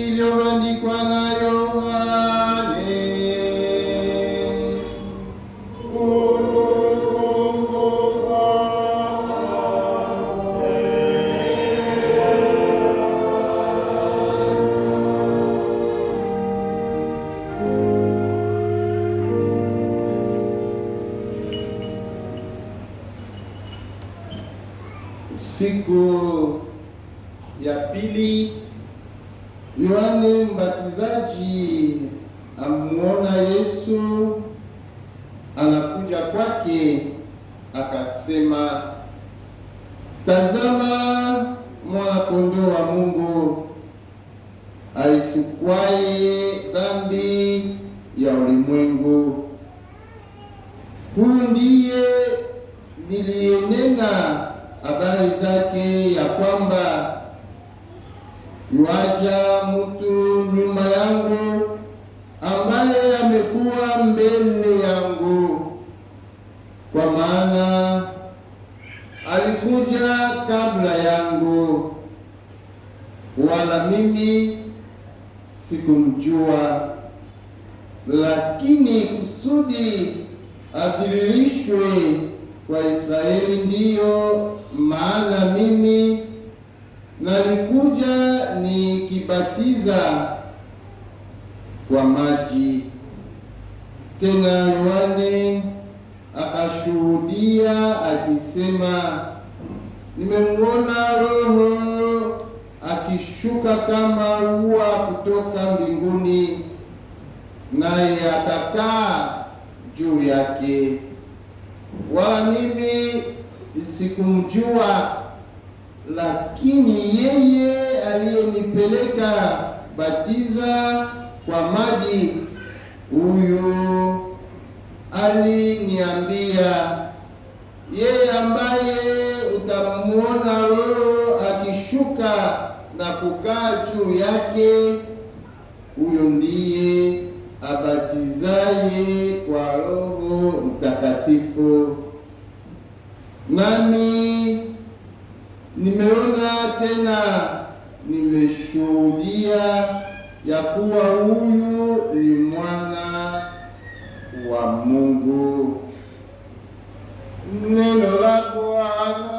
iliyoandikwa na Yohane. Siku ya pili, Yohane Mbatizaji amuona Yesu anakuja kwake, akasema, tazama mwana kondoo wa Mungu aichukuaye dhambi ya ulimwengu. Huyu ndiye niliyenena habari zake ya kwamba yuaja mtu nyuma yangu ambaye amekuwa mbele yangu, kwa maana alikuja kabla yangu, wala mimi sikumjua. Lakini kusudi adhihirishwe kwa Israeli, ndiyo maana mimi nalikuja nikibatiza kwa maji. Tena Yohane akashuhudia akisema, nimemuona Roho akishuka kama ua kutoka mbinguni, naye akakaa juu yake. Wala mimi sikumjua, lakini yeye aliyenipeleka batiza kwa maji, huyu aliniambia, yeye ambaye utamuona Roho akishuka na kukaa juu yake, huyo ndiye abatizaye kwa Roho Mtakatifu. Nami nimeona tena nimeshuhudia ya kuwa huyu ni mwana wa Mungu. Neno la Bwana.